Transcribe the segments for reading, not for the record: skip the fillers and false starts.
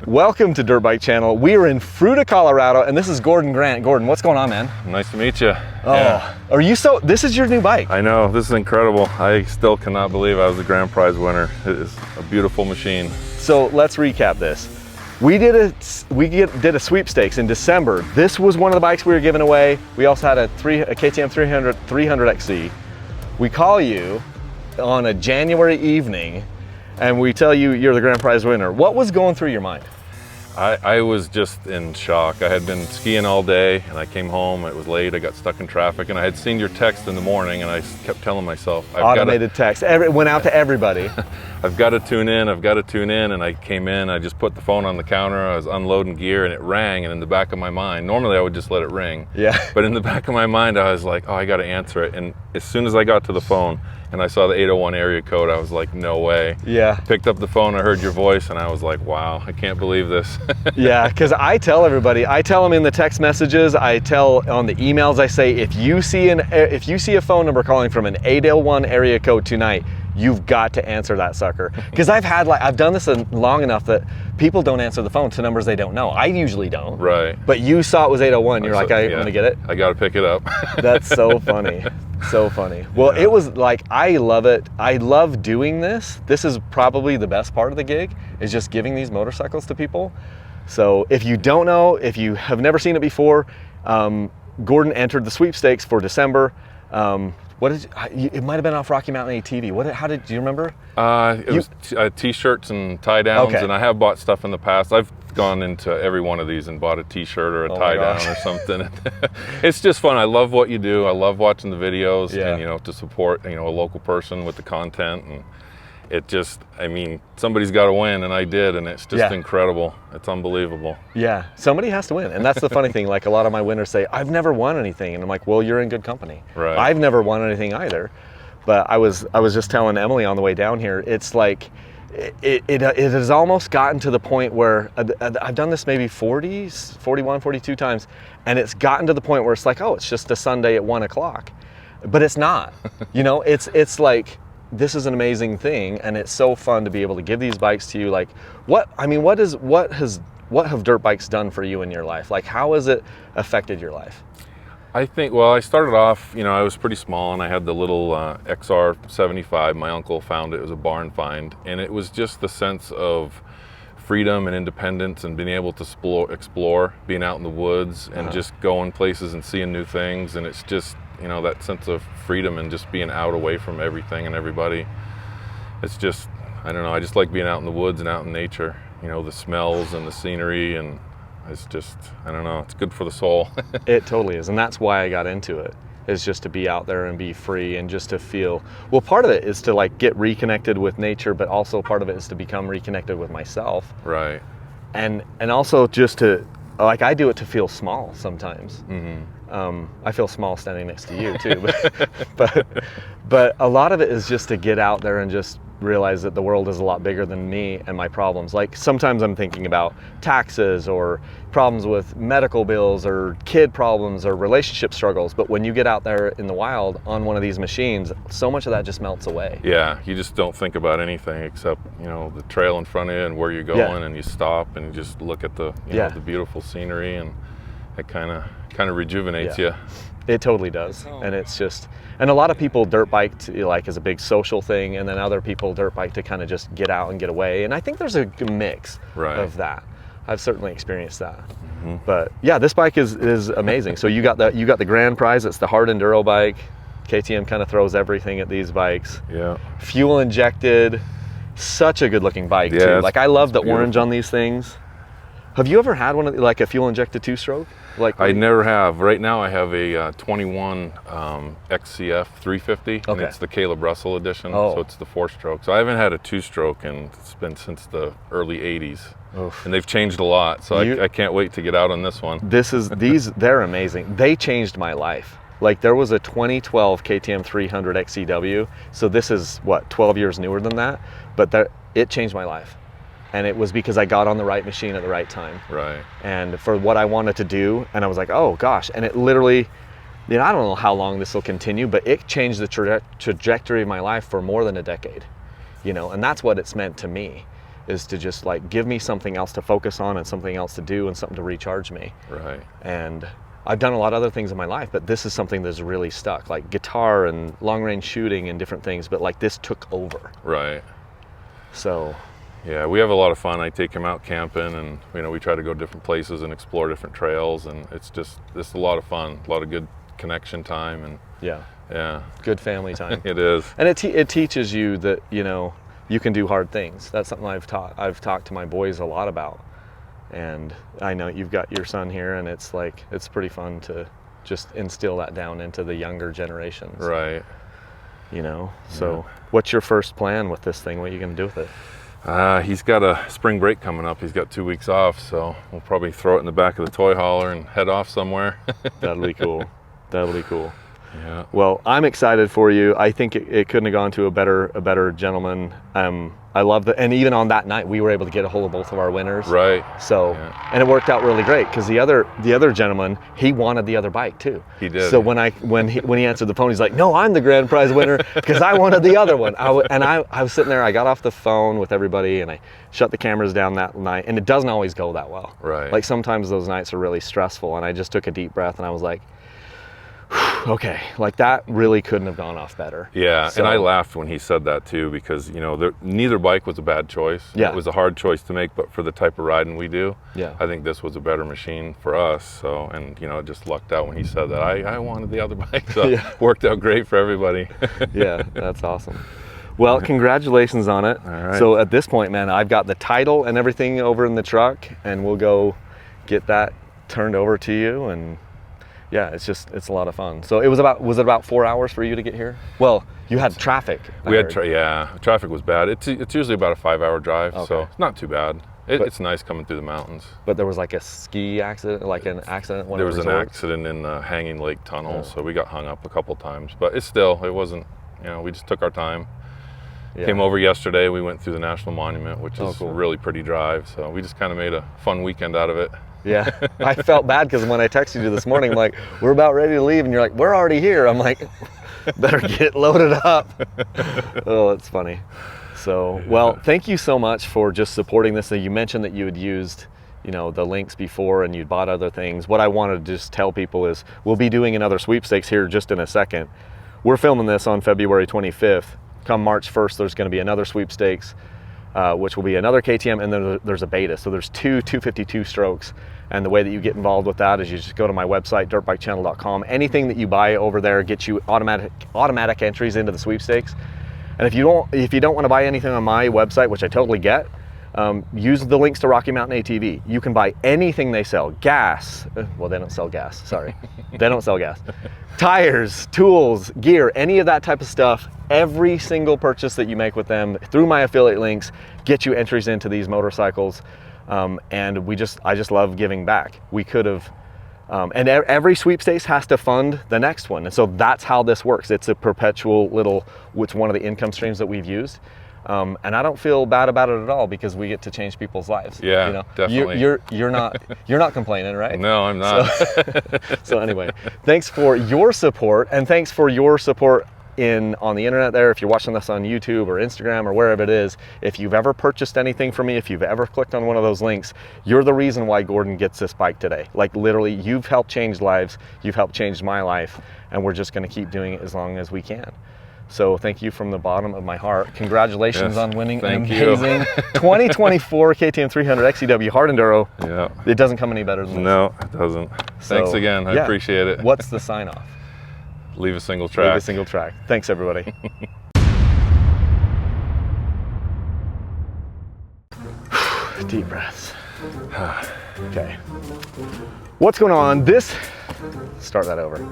Welcome to Dirt Bike Channel. We are in Fruita, Colorado, and this is Gordon Grant. Gordon, what's going on, man? Nice to meet you. Oh, yeah. Are you so, this is your new bike? I know, this is incredible. I still cannot believe I was the grand prize winner. It is a beautiful machine. So let's recap this. We did a sweepstakes in December. This was one of the bikes we were giving away. We also had a KTM 300 XC. We call you on a January evening and we tell you you're the grand prize winner. What was going through your mind? I was just in shock. I had been skiing all day and I came home, it was late, I got stuck in traffic, and I had seen your text in the morning and I kept telling myself, automated text, went out to everybody. I've got to tune in, and I came in, I just put the phone on the counter, I was unloading gear and it rang, and in the back of my mind, normally I would just let it ring. Yeah. But in the back of my mind I was like, oh, I got to answer it. And as soon as I got to the phone and I saw the 801 area code, I was like, no way. Yeah. Picked up the phone, I heard your voice, and I was like, wow, I can't believe this. Yeah, because I tell everybody, I tell them in the text messages, I tell on the emails, I say, if you see a phone number calling from an 801 area code tonight, you've got to answer that sucker. Because I've done this long enough that people don't answer the phone to numbers they don't know. I usually don't. Right. But you saw it was 801, you're like, I'm gonna get it. I gotta pick it up. That's so funny. So funny. Well, yeah. It was like, I love it. I love doing this. This is probably the best part of the gig, is just giving these motorcycles to people. So if you don't know, if you have never seen it before, Gordon entered the sweepstakes for December. It might have been off Rocky Mountain ATV. Do you remember? It was t-shirts and tie downs, okay. And I have bought stuff in the past. I've gone into every one of these and bought a t-shirt or a tie down or something. It's just fun. I love what you do. I love watching the videos, yeah. And to support a local person with the content, and it just, somebody's got to win, and I did, and it's just incredible. It's unbelievable. Yeah, somebody has to win, and that's the funny thing. Like, a lot of my winners say, I've never won anything, and I'm like, well, you're in good company. Right. I've never won anything either, but I was just telling Emily on the way down here, it's like, it has almost gotten to the point where I've done this maybe 41, 42 times, and it's gotten to the point where it's like, oh, it's just a Sunday at 1 o'clock, but it's not. It's like, this is an amazing thing, and it's so fun to be able to give these bikes to you. Like, what have dirt bikes done for you in your life? Like, how has it affected your life? I think, well, I started off, I was pretty small, and I had the little XR75. My uncle found it. It was a barn find, and it was just the sense of freedom and independence and being able to explore, being out in the woods and just going places and seeing new things. And it's just, that sense of freedom and just being out away from everything and everybody. It's just, I don't know, I just like being out in the woods and out in nature, the smells and the scenery, and it's just, I don't know, it's good for the soul. It totally is, and that's why I got into it, is just to be out there and be free and just to feel, well, part of it is to like get reconnected with nature, but also part of it is to become reconnected with myself. Right. And also just to, like, I do it to feel small sometimes. Mm-hmm. I feel small standing next to you too, but a lot of it is just to get out there and just realize that the world is a lot bigger than me and my problems. Like, sometimes I'm thinking about taxes or problems with medical bills or kid problems or relationship struggles, but when you get out there in the wild on one of these machines, so much of that just melts away. Yeah, you just don't think about anything except, the trail in front of you and where you're going, and you stop and you just look at the the beautiful scenery, and it kind of rejuvenates you. It totally does. And it's just, and a lot of people dirt bike to, like, as a big social thing, and then other people dirt bike to kind of just get out and get away. And I think there's a mix of that. I've certainly experienced that. Mm-hmm. But yeah, this bike is amazing. So you got the grand prize. It's the HardEnduro bike. KTM kind of throws everything at these bikes. Yeah. Fuel injected. Such a good looking bike too. Like, I love the orange on these things. Have you ever had one of like a fuel injected 2-stroke? Like, I never have. Right now I have a 21 XCF 350, and it's the Caleb Russell edition, so it's the 4-stroke. So I haven't had a 2-stroke, and it's been since the early 80s. Oof. And they've changed a lot, so I can't wait to get out on this one. They're amazing. They changed my life. Like, there was a 2012 KTM 300 XC-W, so this is, 12 years newer than that, but it changed my life. And it was because I got on the right machine at the right time. Right. And for what I wanted to do, and I was like, oh gosh. And it literally, I don't know how long this will continue, but it changed the trajectory of my life for more than a decade. And that's what it's meant to me. is to just like give me something else to focus on and something else to do and something to recharge me. Right. And I've done a lot of other things in my life, but this is something that's really stuck, like guitar and long range shooting and different things, but like this took over. Right. So yeah, we have a lot of fun. I take him out camping, and you know, we try to go different places and explore different trails, and it's a lot of fun, a lot of good connection time, and yeah, good family time. It is. And it teaches you that, you know, you can do hard things. That's something I've talked to my boys a lot about. And I know you've got your son here, and it's like, it's pretty fun to just instill that down into the younger generations. Right. You know, so what's your first plan with this thing? What are you going to do with it? He's got a spring break coming up. He's got 2 weeks off, so we'll probably throw it in the back of the toy hauler and head off somewhere. That'll be cool. That'll be cool. Yeah. Well, I'm excited for you. I think it couldn't have gone to a better gentleman. I love that, and even on that night, we were able to get a hold of both of our winners. Right. So, and it worked out really great because the other gentleman, he wanted the other bike too. He did. So when he answered the phone, he's like, "No, I'm the grand prize winner because I wanted the other one." I was sitting there. I got off the phone with everybody and I shut the cameras down that night. And it doesn't always go that well. Right. Like sometimes those nights are really stressful, and I just took a deep breath and I was like, okay, like that really couldn't have gone off better. Yeah, so, and I laughed when he said that too, because you know, neither bike was a bad choice. Yeah. It was a hard choice to make, but for the type of riding we do, yeah, I think this was a better machine for us. So, and you know, it just lucked out when he said that. I wanted the other bike, so yeah. It worked out great for everybody. Yeah, that's awesome. Well, congratulations on it. All right. So at this point, man, I've got the title and everything over in the truck, and we'll go get that turned over to you. And yeah, it's a lot of fun. So was it about 4 hours for you to get here? Well, you had traffic. Traffic was bad. It's usually about a 5-hour drive, okay. So it's not too bad. It's nice coming through the mountains. But there was like a ski accident, like an accident. There was an accident in the Hanging Lake Tunnel, so we got hung up a couple times. But it wasn't, you know, we just took our time. Yeah. Came over yesterday, we went through the National Monument, which is a really pretty drive. So we just kind of made a fun weekend out of it. Yeah, I felt bad because when I texted you this morning, I'm like, we're about ready to leave. And you're like, we're already here. I'm like, better get loaded up. Oh, that's funny. So, well, thank you so much for just supporting this. So you mentioned that you had used, you know, the links before and you'd bought other things. What I wanted to just tell people is we'll be doing another sweepstakes here just in a second. We're filming this on February 25th. Come March 1st, there's going to be another sweepstakes, which will be another KTM, and then there's a beta. So there's 252 strokes. And the way that you get involved with that is you just go to my website, dirtbikechannel.com. Anything that you buy over there gets you automatic entries into the sweepstakes. And if you don't want to buy anything on my website, which I totally get, use the links to Rocky Mountain ATV. You can buy anything they sell. Gas. Well, they don't sell gas. Sorry. They don't sell gas. Tires, tools, gear, any of that type of stuff. Every single purchase that you make with them through my affiliate links get you entries into these motorcycles. And I just love giving back. We could have, and every sweepstakes has to fund the next one. And so that's how this works. It's a perpetual it's one of the income streams that we've used. And I don't feel bad about it at all because we get to change people's lives. Yeah, you know? definitely. You're not complaining, right? No, I'm not. So anyway, thanks for your support, and thanks for your support on the internet there. If you're watching this on YouTube or Instagram or wherever it is, if you've ever purchased anything from me, if you've ever clicked on one of those links, you're the reason why Gordon gets this bike today. Like literally, you've helped change lives, you've helped change my life, and we're just going to keep doing it as long as we can. So thank you from the bottom of my heart. Congratulations on winning an amazing 2024 KTM 300 XC-W HardEnduro. Yeah. It doesn't come any better than this. No, it doesn't. Thanks again. I appreciate it. What's the sign off? Leave a single track. Leave a single track. Thanks, everybody. Deep breaths. Okay. What's going on? Start that over.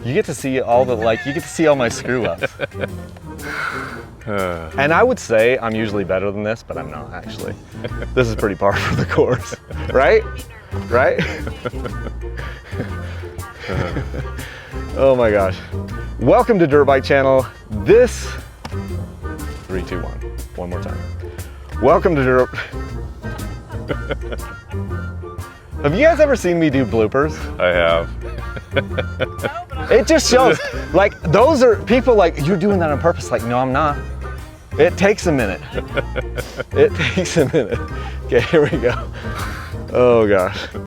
You get to see all my screw ups. And I would say I'm usually better than this, but I'm not actually. This is pretty par for the course, right? Right? Oh my gosh. Welcome to Dirt Bike Channel. 3, 2, 1. One more time. Welcome to Dirt. Have you guys ever seen me do bloopers? I have. It just shows, like, those are people like, you're doing that on purpose. Like, no, I'm not. It takes a minute. It takes a minute. Okay, here we go. Oh gosh.